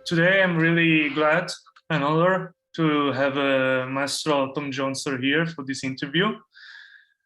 Today I'm really glad and honored to have Maestro Tom Johnson here for this interview.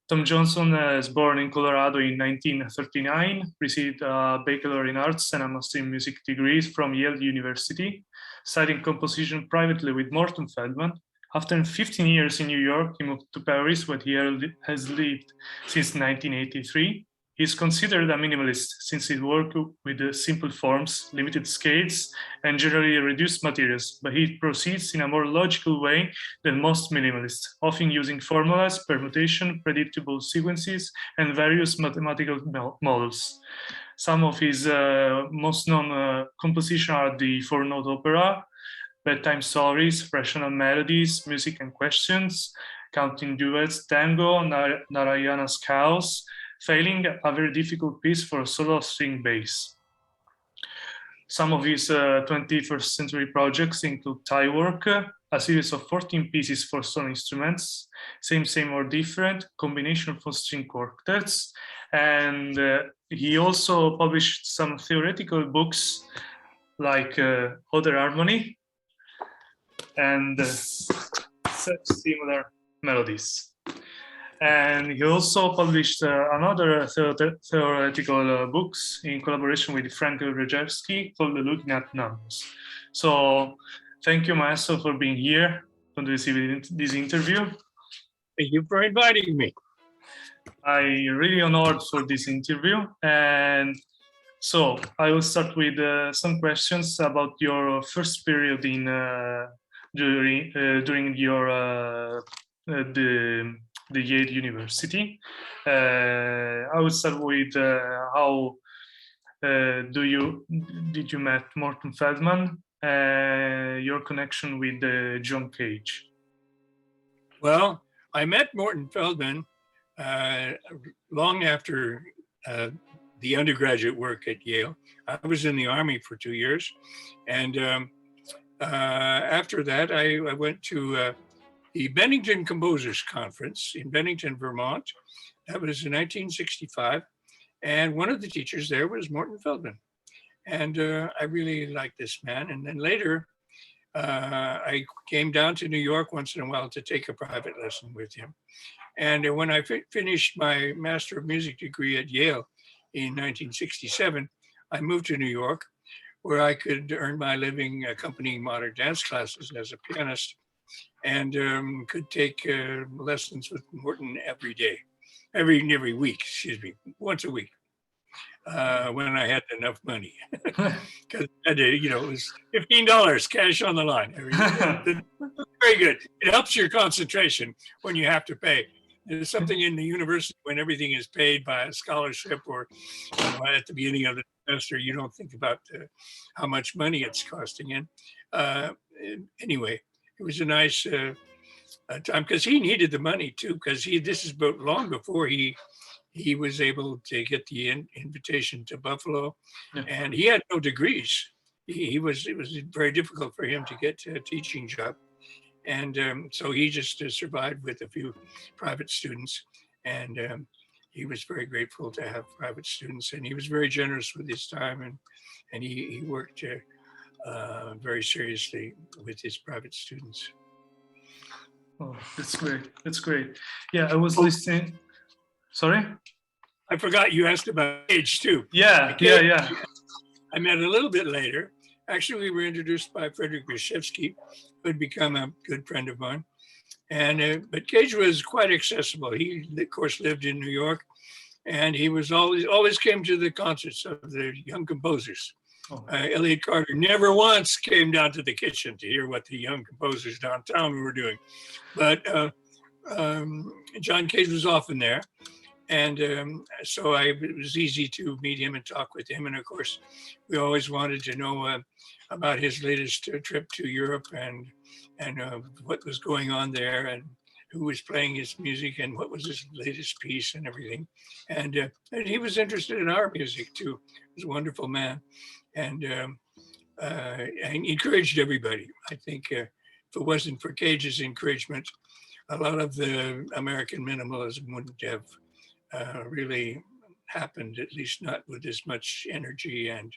Tom Johnson was born in Colorado in 1939, received a Bachelor in Arts and a Master in Music degrees from Yale University, studying composition privately with Morton Feldman. After 15 years in New York, he moved to Paris, where he has lived since 1983. He is considered a minimalist since he works with simple forms, limited scales, and generally reduced materials, but he proceeds in a more logical way than most minimalists, often using formulas, permutation, predictable sequences, and various mathematical models. Some of his most known compositions are the four-note opera, bedtime stories, rational melodies, music and questions, counting duets, tango, Narayana's cows, failing a very difficult piece for solo string bass. Some of his 21st century projects include Thai work, a series of 14 pieces for string instruments, same or different, combination for string quartets, and he also published some theoretical books like Other Harmony and such similar melodies. And he also published another theoretical books in collaboration with Frank Rejewski called Looking at Numbers. So thank you, Maestro, for being here to receive this interview. Thank you for inviting me. I'm really honored for this interview. And so I will start with some questions about your first period in during your the Yale University. I would start with how did you met Morton Feldman? Your connection with John Cage. Well, I met Morton Feldman long after the undergraduate work at Yale. I was in the Army for 2 years, and after that, I went to the Bennington Composers Conference in Bennington, Vermont. That was in 1965. And one of the teachers there was Morton Feldman. And I really liked this man. And then later, I came down to New York once in a while to take a private lesson with him. And when I finished my Master of Music degree at Yale in 1967, I moved to New York, where I could earn my living accompanying modern dance classes as a pianist, and could take lessons with Morton every day, every week, once a week, when I had enough money. Because it was $15 cash on the line every day. Very good. It helps your concentration when you have to pay. There's something in the university when everything is paid by a scholarship or at the beginning of the semester, you don't think about how much money it's costing in. Anyway, it was a nice time because he needed the money too, because this is long before he was able to get the invitation to Buffalo, and he had no degrees. It was very difficult for him to get a teaching job, and so he just survived with a few private students, and he was very grateful to have private students, and he was very generous with his time, and he worked very seriously with his private students. Oh, that's great. That's great. Yeah, I was listening. Sorry? I forgot you asked about age too. Yeah. I met a little bit later. Actually, we were introduced by Frederick Reshevsky, who had become a good friend of mine. And but Cage was quite accessible. He, of course, lived in New York, and he was always came to the concerts of the young composers. Elliott Carter never once came down to the kitchen to hear what the young composers downtown were doing. But John Cage was often there. And so it was easy to meet him and talk with him. And of course, we always wanted to know about his latest trip to Europe and what was going on there and who was playing his music and what was his latest piece and everything. And he was interested in our music too. He was a wonderful man. And encouraged everybody. I think if it wasn't for Cage's encouragement, a lot of the American minimalism wouldn't have really happened, at least not with as much energy and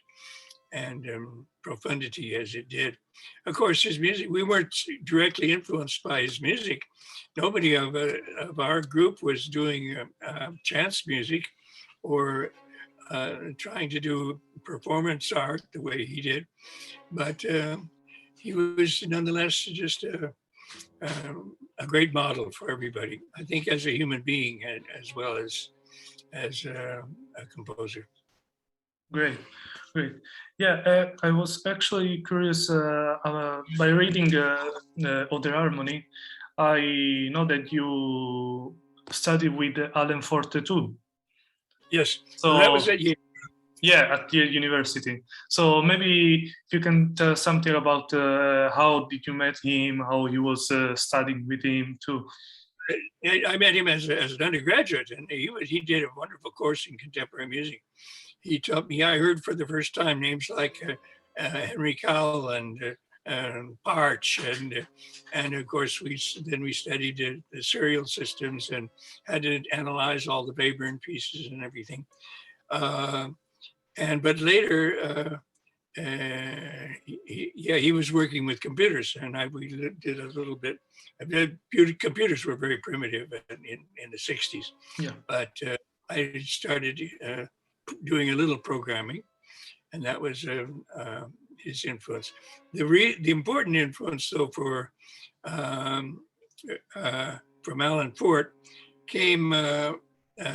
profundity as it did. Of course, his music, we weren't directly influenced by his music. Nobody of our group was doing chance music or trying to do performance art the way he did. But he was nonetheless just a great model for everybody, I think, as a human being as well as a composer. Great, great. Yeah, I was actually curious by reading Other Harmony. I know that you studied with Alan Forte too. Yes, So that was at Yale. Yeah, at Yale University. So maybe you can tell something about how did you met him, how you was studying with him too. I met him as an undergraduate, and he did a wonderful course in contemporary music. He taught me. I heard for the first time names like Henry Cowell and Parch, and of course we studied the serial systems and had to analyze all the Webern pieces and everything. But later, he was working with computers, and we did a little bit. Computers were very primitive in the 60s. Yeah. But I started doing a little programming, and that was his influence. The important influence, though, from Alan Fort came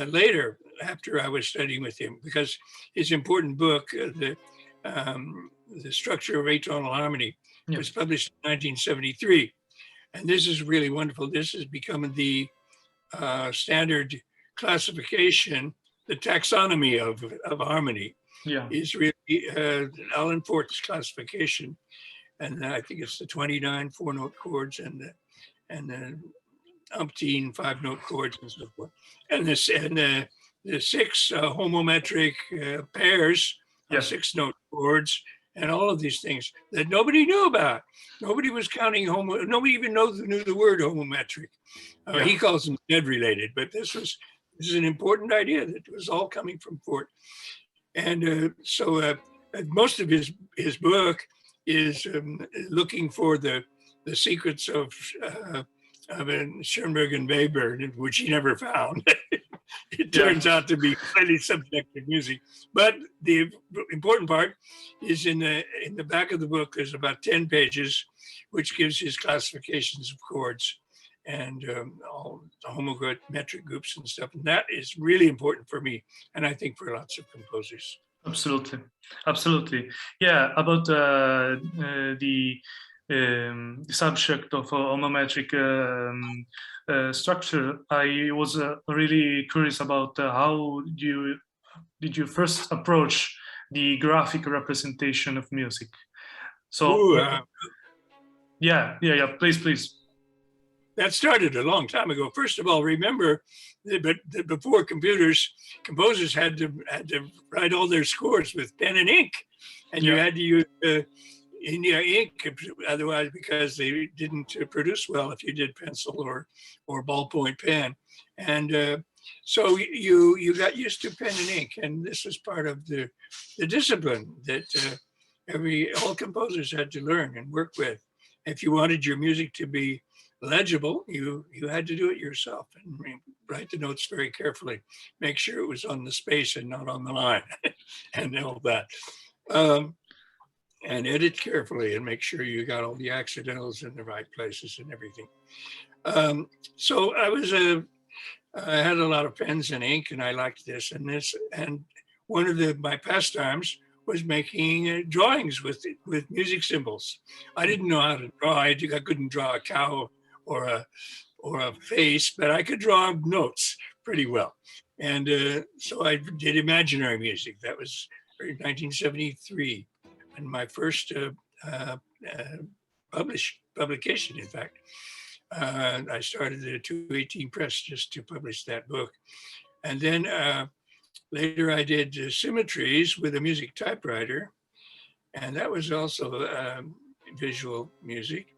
later, after I was studying with him, because his important book, the Structure of Atonal Harmony, was published in 1973. And this is really wonderful. This has become the standard classification, the taxonomy of harmony. Yeah. Is really Alan Fort's classification. And I think it's the 29 4-note chords and the umpteen 5-note chords and so forth. And the 6 homometric pairs of 6-note chords and all of these things that nobody knew about. Nobody was counting nobody even knew the word homometric. He calls them dead related, but this is an important idea that was all coming from Fort. And so most of his book is looking for the secrets of Schoenberg and Weber, which he never found. It turns out to be highly subjective music. But the important part is in the back of the book. There's about 10 pages, which gives his classifications of chords and all the homometric groups and stuff. And that is really important for me, and I think for lots of composers. Absolutely, absolutely. Yeah, about the subject of homometric structure, I was really curious about how did you first approach the graphic representation of music? So, yeah. Please. That started a long time ago. First of all, remember that before computers, composers had to write all their scores with pen and ink, and you had to use ink, otherwise, because they didn't produce well if you did pencil or ballpoint pen. And so you got used to pen and ink, and this was part of the discipline that all composers had to learn and work with. If you wanted your music to be legible, you had to do it yourself and write the notes very carefully, make sure it was on the space and not on the line, and all that. And edit carefully and make sure you got all the accidentals in the right places and everything. So I had a lot of pens and ink, and I liked this and this. And one of my pastimes was making drawings with music symbols. I didn't know how to draw. I couldn't draw a cow or a face, but I could draw notes pretty well. And so I did imaginary music. That was 1973, and my first publication, in fact. I started the 218 Press just to publish that book. And then later I did symmetries with a music typewriter, and that was also visual music.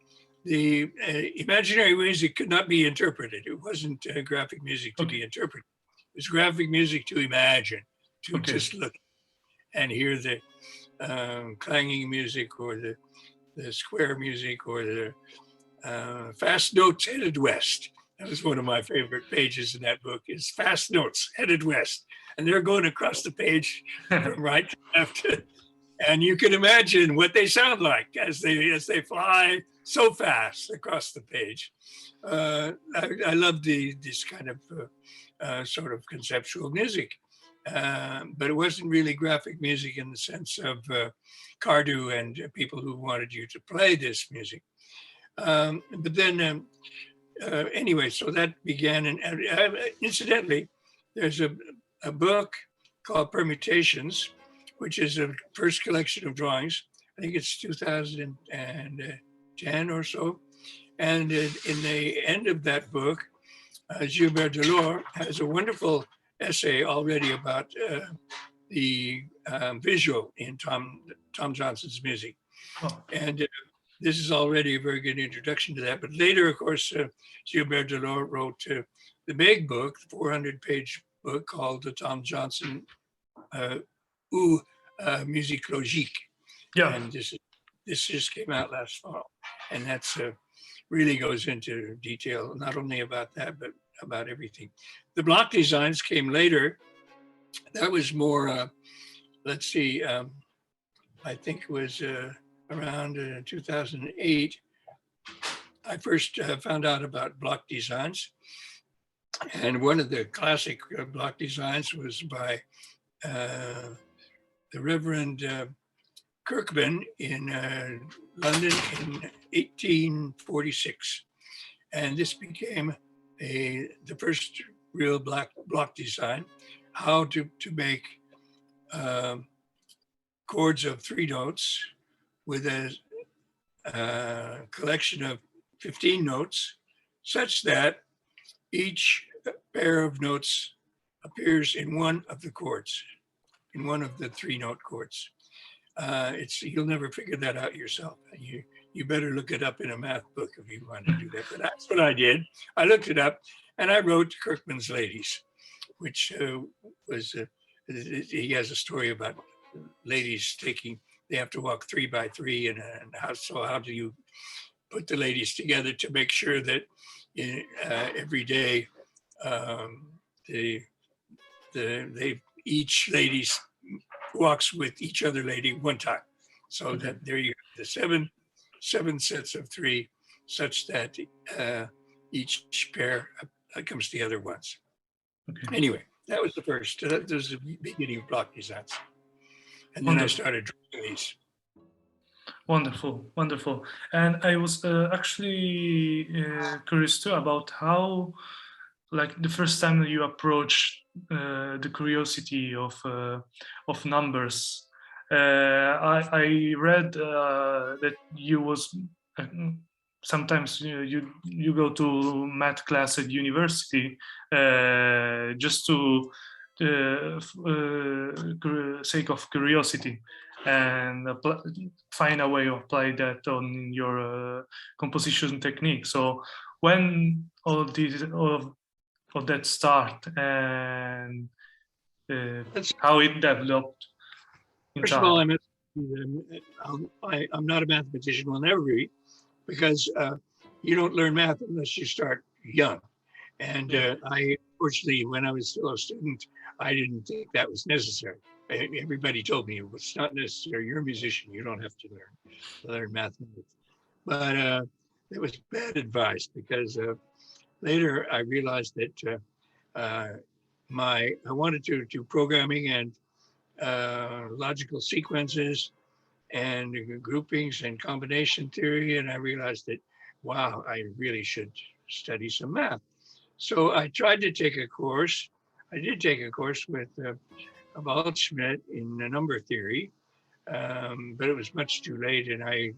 The imaginary music could not be interpreted. It wasn't graphic music to be interpreted. It was graphic music to imagine, to just look and hear clanging music, or the square music, or the fast notes headed west. That was one of my favorite pages in that book, is fast notes headed west. And they're going across the page from right to left. And you can imagine what they sound like as they fly so fast across the page. I love this kind of sort of conceptual music, but it wasn't really graphic music in the sense of Cardew and people who wanted you to play this music. But then, anyway, so that began. And incidentally, there's a book called Permutations, which is a first collection of drawings. I think it's 2010 or so. And in the end of that book, Gilbert Delors has a wonderful essay already about the visual in Tom Johnson's music. Oh. And this is already a very good introduction to that. But later, of course, Gilbert Delors wrote the big book, the 400-page book called the Tom Johnson ou Musique Logique. Yeah. And this just came out last fall. And that's really goes into detail, not only about that, but about everything. The block designs came later. That was more, let's see, I think it was around 2008. I first found out about block designs. And one of the classic block designs was by the Reverend Kirkman in London in 1846. And this became the first real block design, how to make chords of 3 notes with a collection of 15 notes, such that each pair of notes appears in one of the chords, in one of the 3-note chords. You'll never figure that out yourself. You better look it up in a math book if you want to do that. But that's what I did. I looked it up and I wrote Kirkman's Ladies, which was, he has a story about ladies they have to walk 3 by 3, and how do you put the ladies together to make sure that every day each lady walks with each other lady one time. So that there you have the seven sets of 3, such that each pair comes together once. Okay. Anyway, that was the first. That was the beginning of block designs. And then I started drawing these. Wonderful, wonderful. And I was actually curious too about how, like, the first time you approached the curiosity of numbers. I read that you was sometimes you go to math class at university just to sake of curiosity, and find a way of apply that on your composition technique. So when all of that start, and how it developed in First time? of all, I'm not a mathematician, will never be, because you don't learn math unless you start young. And fortunately, when I was still a student, I didn't think that was necessary. Everybody told me it's not necessary. You're a musician. You don't have to learn mathematics. But it was bad advice, because later I realized that I wanted to do programming and logical sequences and groupings and combination theory. And I realized that, wow, I really should study some math. So I tried to take a course. I did take a course with Waldschmidt in number theory, but it was much too late, and I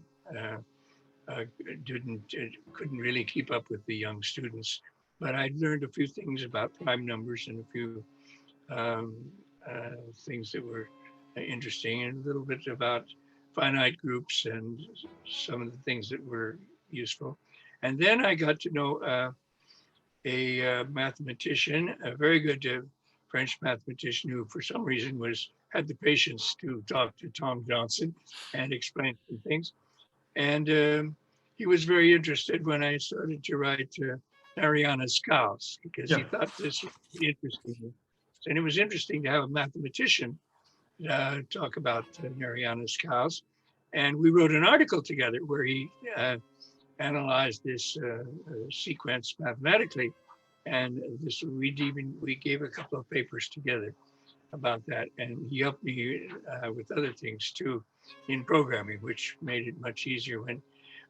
couldn't really keep up with the young students. But I learned a few things about prime numbers and a few things that were interesting, and a little bit about finite groups and some of the things that were useful. And then I got to know a mathematician, a very good French mathematician, who for some reason was had the patience to talk to Tom Johnson and explain some things. And he was very interested when I started to write Mariana's Cows, because he thought this would be interesting. And it was interesting to have a mathematician talk about Mariana's Cows. And we wrote an article together where he analyzed this sequence mathematically. And we gave a couple of papers together about that. And he helped me with other things too in programming, which made it much easier when,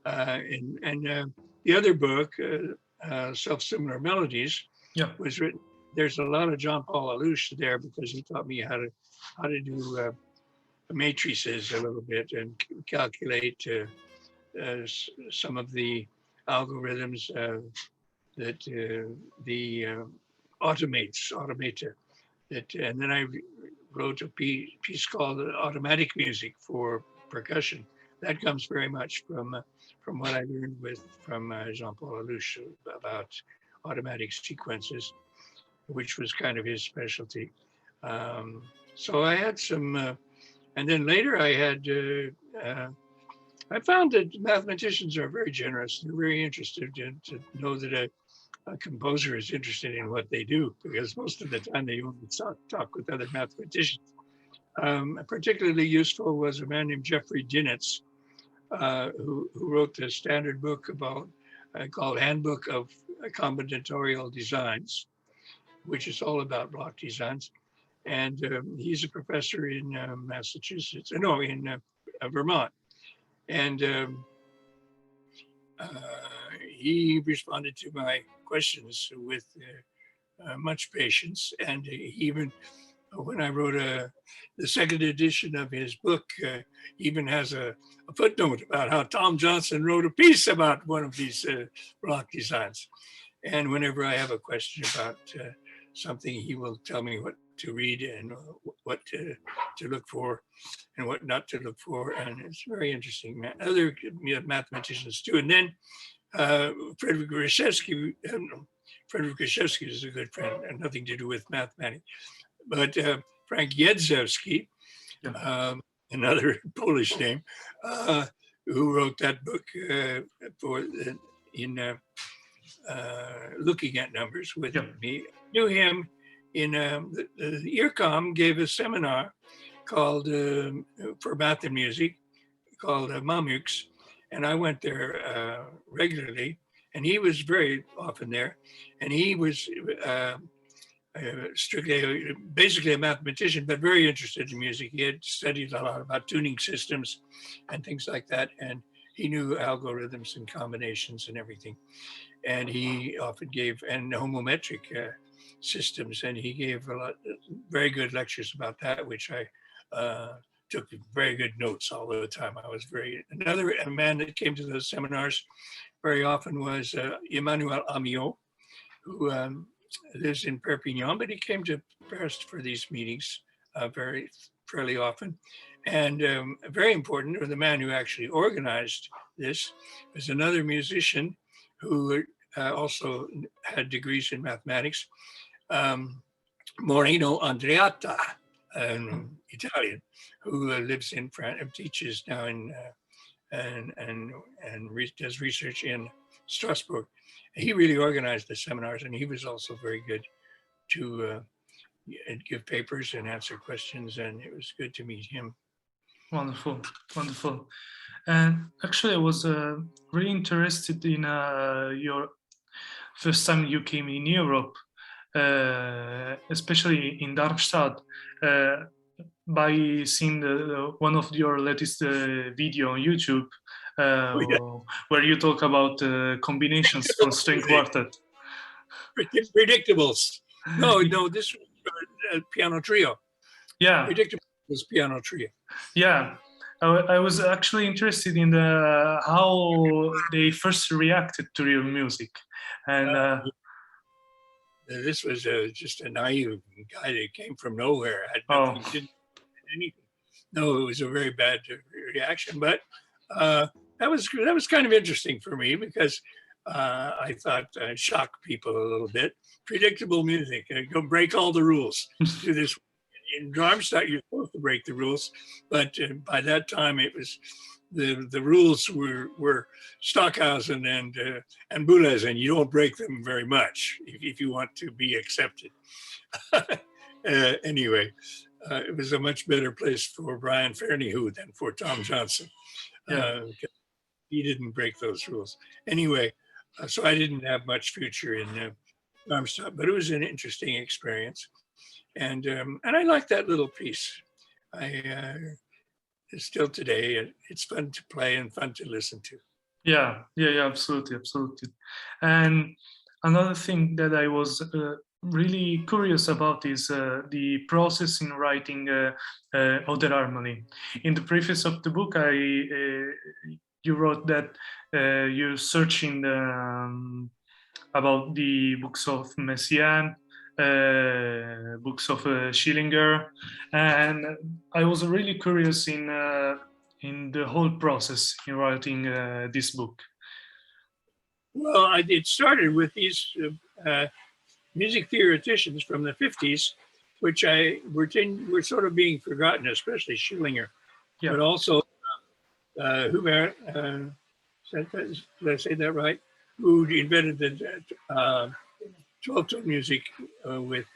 the other book, Self-Similar Melodies, was written. There's a lot of Jean Paul Alouche there because he taught me how to do matrices a little bit and calculate some of the algorithms that the automator. And then I wrote a piece called Automatic Music for Percussion. That comes very much from what I learned from Jean-Paul Alouche about automatic sequences, which was kind of his specialty. So I had some, and then later I had, I found that mathematicians are very generous. They're very interested to know that a composer is interested in what they do, because most of the time they only talk with other mathematicians. Particularly useful was a man named Jeffrey Dinitz, who wrote the standard book called Handbook of Combinatorial Designs, which is all about block designs. And he's a professor in Massachusetts, no, in Vermont. And he responded to my questions with much patience. And he even, when I wrote the second edition of his book, even has a footnote about how Tom Johnson wrote a piece about one of these block designs. And whenever I have a question about something, he will tell me what to read and what to look for and what not to look for. And it's very interesting. Other mathematicians too. And then Frederick Reshevsky is a good friend, and nothing to do with mathematics. But Frank Jedzewski, another Polish name, who wrote that book in looking at numbers with me. Knew him in the IRCOM gave a seminar called for math and music called M.Mus, and I went there regularly, and he was very often there, and he was strictly, basically a mathematician, but very interested in music. He had studied a lot about tuning systems and things like that, and he knew algorithms and combinations and everything. And he often gave, and homometric systems, and he gave a lot, very good lectures about that, which I took very good notes all the time. Another man that came to those seminars very often was Emmanuel Amiot, who lives in Perpignan, but he came to Paris for these meetings fairly often. And very important, or the man who actually organized this, was another musician who also had degrees in mathematics, Moreno Andreatta, an Italian, who lives in France and teaches now in and does research in Strasbourg. He really organized the seminars, and he was also very good to give papers and answer questions, and it was good to meet him. Wonderful, wonderful. And actually, I was really interested in your first time you came in Europe, especially in Darmstadt, by seeing one of your latest video on YouTube, where you talk about combinations for string quartet. Predictables. No, this was piano trio. Yeah. Predictables piano trio. Yeah. I was actually interested in how they first reacted to your music. And this was just a naive guy that came from nowhere. Had nothing, didn't anything. No, it was a very bad reaction, but that was kind of interesting for me, because I thought I'd shock people a little bit. Predictable music, go break all the rules, do this. in Darmstadt, you're supposed to break the rules, but by that time it was the rules were Stockhausen and Boulez, and you don't break them very much if you want to be accepted. Anyway, it was a much better place for Brian Fairneyhoo than for Tom Johnson. He didn't break those rules. Anyway, so I didn't have much future in Darmstadt, but it was an interesting experience. And I like that little piece. Still today, it's fun to play and fun to listen to. Yeah, absolutely. And another thing that I was really curious about is the process in writing Oder Harmony. In the preface of the book, you wrote that you're searching about the books of Messiaen, books of Schillinger, and I was really curious in the whole process in writing this book. Well, it started with these music theoreticians from the 50s, which were sort of being forgotten, especially Schillinger, but also Hubert, did I say that right? Who invented the 12-tone music with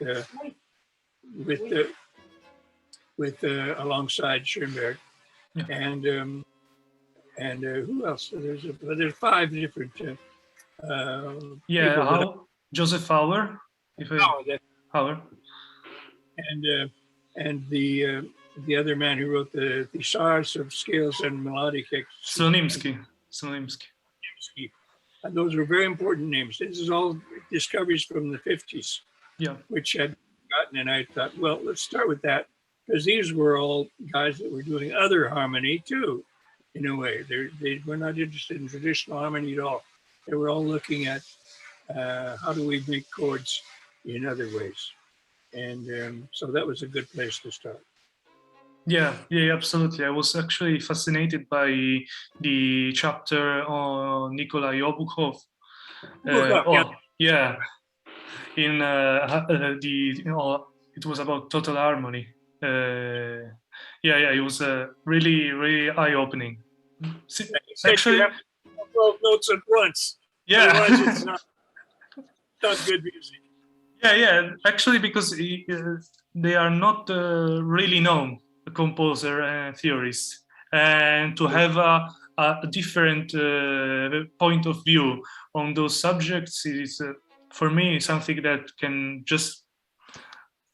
alongside Schoenberg, and who else? There's 5 different. Joseph Fowler. Fowler. And the other man who wrote the Thesaurus of Scales and Melodic. Slonimsky. And those were very important names. This is all discoveries from the 50s, which had gotten. And I thought, well, let's start with that, because these were all guys that were doing other harmony too, in a way. They were not interested in traditional harmony at all. They were all looking at how do we make chords in other ways. And so that was a good place to start. Yeah, absolutely. I was actually fascinated by the chapter on Nikolai Obukhov. In it was about total harmony. It was really, really eye-opening. Actually, you have 12 notes at once. Yeah, otherwise it's not good music. Yeah. Actually, because they are not really known composer and theorists, and to have a different point of view on those subjects is, for me, something that can just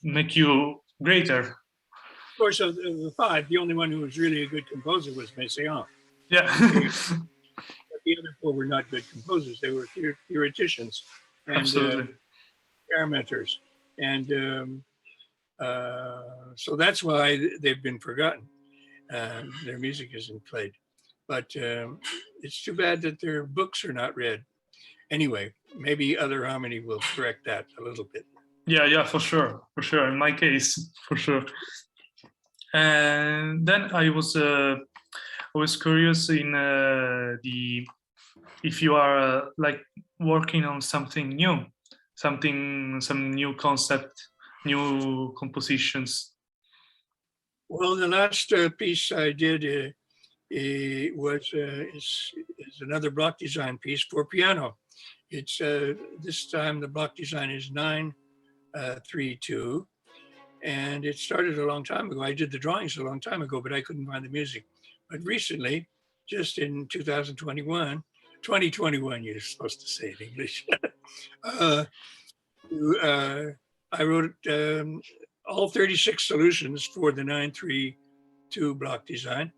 make you greater. Of course, of the 5, the only one who was really a good composer was Messiaen. Yeah. The other 4 were not good composers. They were theoreticians and experimenters. And so that's why they've been forgotten. Their music isn't played. But it's too bad that their books are not read. Anyway, maybe Other Harmony will correct that a little bit. Yeah, for sure. In my case, for sure. And then I was curious in if you are like working on something new, some new concept, new compositions. Well, the last piece I did is another block design piece for piano. It's this time the block design is 9/3/2, and it started a long time ago. I did the drawings a long time ago, but I couldn't find the music. But recently, just in 2021, you're supposed to say in English, I wrote all 36 solutions for the 9/3/2 block design.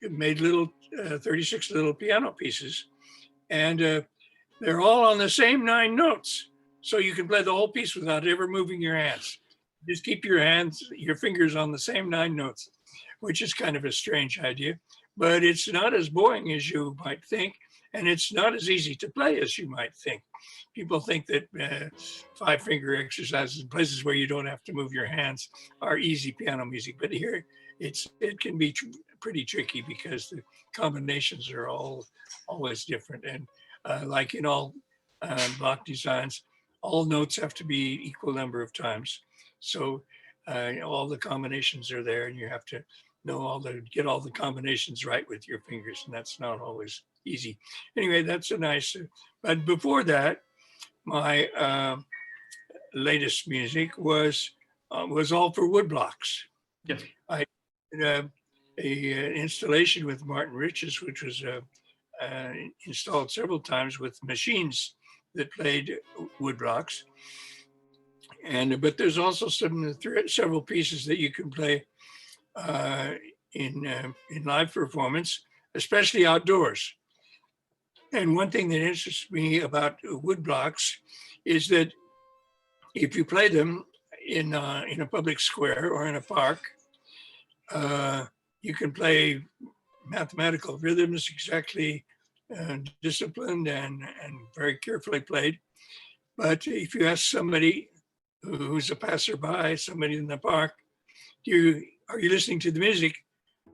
Made 36 little piano pieces, and they're all on the same 9 notes. So you can play the whole piece without ever moving your hands. Just keep your fingers on the same 9 notes, which is kind of a strange idea, but it's not as boring as you might think, and it's not as easy to play as you might think. People think that 5-finger exercises in places where you don't have to move your hands are easy piano music, but here it can be pretty tricky because the combinations are always different. And like in all block designs, all notes have to be equal number of times. So all the combinations are there, and you have to know get all the combinations right with your fingers, and that's not always easy. Anyway, that's a nice. But before that, my latest music was all for woodblocks. Yes. I did an installation with Martin Riches, which was installed several times with machines that played woodblocks. But there's also several pieces that you can play in live performance, especially outdoors. And one thing that interests me about woodblocks is that if you play them in a public square or in a park, you can play mathematical rhythms exactly disciplined and very carefully played. But if you ask somebody who's a passerby, somebody in the park, are you listening to the music?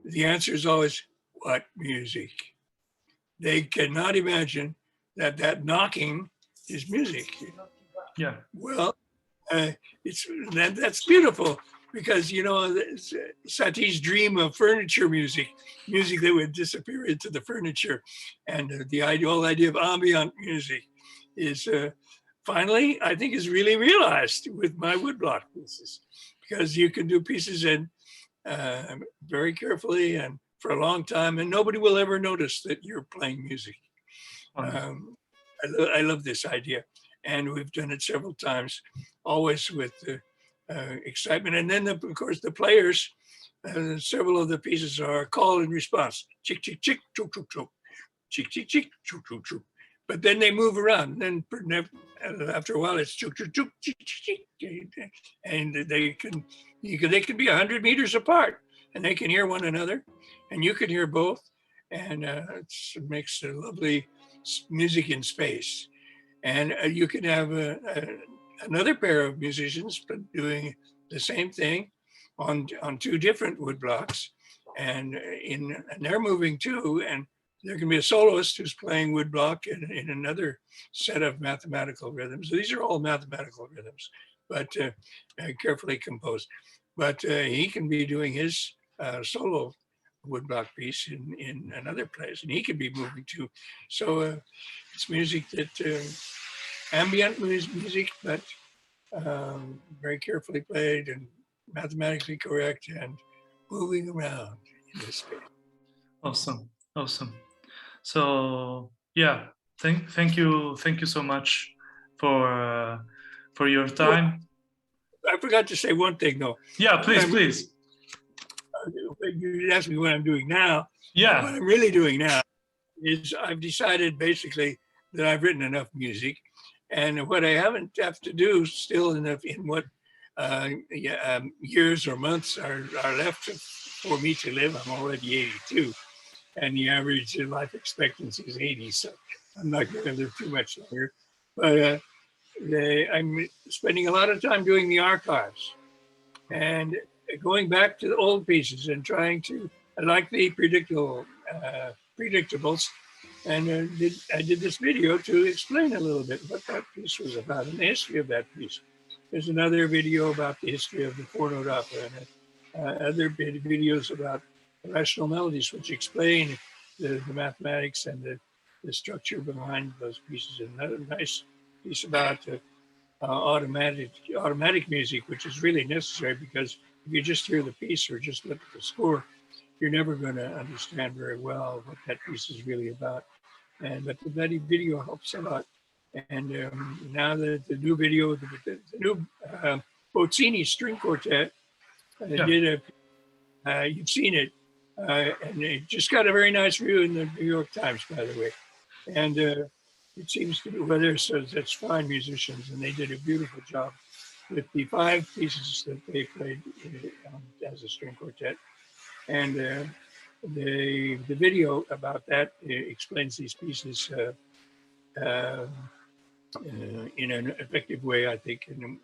The answer is always, what music? They cannot imagine that knocking is music. Yeah. Well, that's beautiful, because Satie's dream of furniture music that would disappear into the furniture, and the whole idea of ambient music is finally, I think, is really realized with my woodblock pieces, because you can do pieces in very carefully and for a long time, and nobody will ever notice that you're playing music. I love this idea, and we've done it several times, always with excitement. And then, of course, the players, several of the pieces are call and response, chick, chick, chick, chook, chook, chook, chick, chick, chick, chook, chook, chook. But then they move around, and then after a while, it's chook, chook, chook, chick, chick, chick, and they can be 100 meters apart, and they can hear one another, and you can hear both, and it makes a lovely music in space. And you can have another pair of musicians but doing the same thing on two different wood blocks, and they're moving too, and there can be a soloist who's playing wood block in another set of mathematical rhythms. These are all mathematical rhythms, but carefully composed. But he can be doing his solo woodblock piece in another place, and he could be moving too. So it's music that ambient music, but very carefully played and mathematically correct and moving around in this space. Awesome. So yeah, thank you so much for your time. I forgot to say one thing though. Yeah, please. You asked me what I'm doing now. Yeah. What I'm really doing now is I've decided basically that I've written enough music, and what I haven't have to do still in what years or months are left for me to live. I'm already 82, and the average life expectancy is 80, so I'm not going to live too much longer. But I'm spending a lot of time doing the archives and going back to the old pieces and trying to, I like the predictables, and I did this video to explain a little bit what that piece was about and the history of that piece. There's another video about the history of the four-note opera, and other videos about rational melodies, which explain the mathematics and the structure behind those pieces. And another nice piece about automatic music, which is really necessary, because if you just hear the piece or just look at the score, you're never going to understand very well what that piece is really about. But that video helps a lot. And now the new video, the new Bozzini string quartet, did you've seen it, and it just got a very nice review in the New York Times, by the way. And it seems to be, well, there's such fine musicians, and they did a beautiful job with the 5 pieces that they played as a string quartet. And the video about that explains these pieces in an effective way, I think, and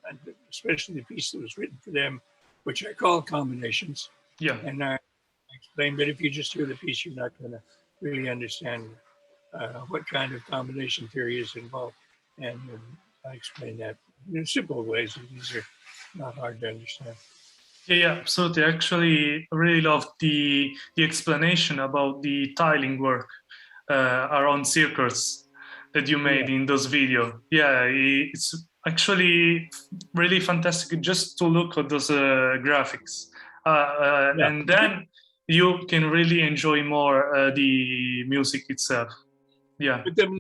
especially the piece that was written for them, which I call combinations. Yeah. And I explain, but if you just hear the piece, you're not going to really understand what kind of combination theory is involved. And I explain that in simple ways. These are not hard to understand. Yeah, absolutely. Actually, I really loved the explanation about the tiling work around circles that you made Yeah, in those videos. Yeah, it's actually really fantastic just to look at those graphics, yeah. and then you can really enjoy more the music itself. Yeah, But the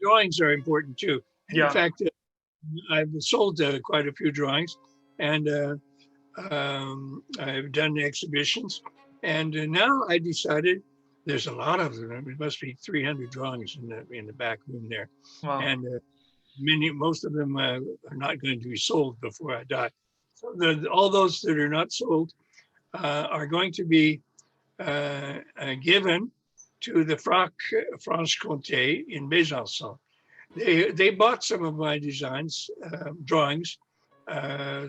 drawings are important too. And in yeah, fact, I've sold quite a few drawings, and I've done exhibitions. And now I decided there's a lot of them. It must be 300 drawings in the back room there, wow, and most of them are not going to be sold before I die. So all those that are not sold are going to be given to the Franche-Comté in Besançon. They bought some of my designs, drawings,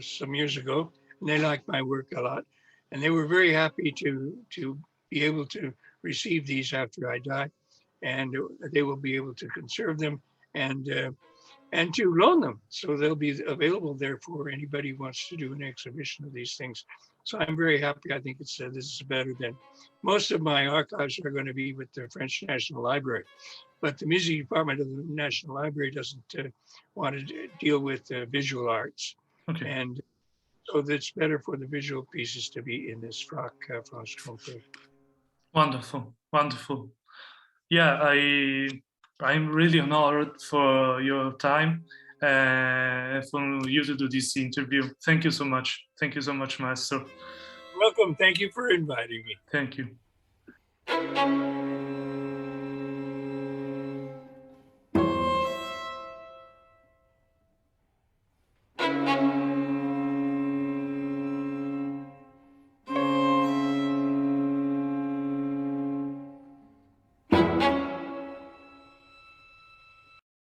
some years ago, and they liked my work a lot, and they were very happy to be able to receive these after I die, and they will be able to conserve them and and to loan them, so they'll be available there for anybody who wants to do an exhibition of these things. So I'm very happy. I think it's this is better than most of my archives are going to be with the French National Library. But the music department of the National Library doesn't want to deal with visual arts. okay, And so it's better for the visual pieces to be in this France Comté. wonderful, wonderful. Yeah, I'm really honored for your time for you to do this interview. Thank you so much. Thank you so much, Maestro. Welcome. Thank you for inviting me. Thank you.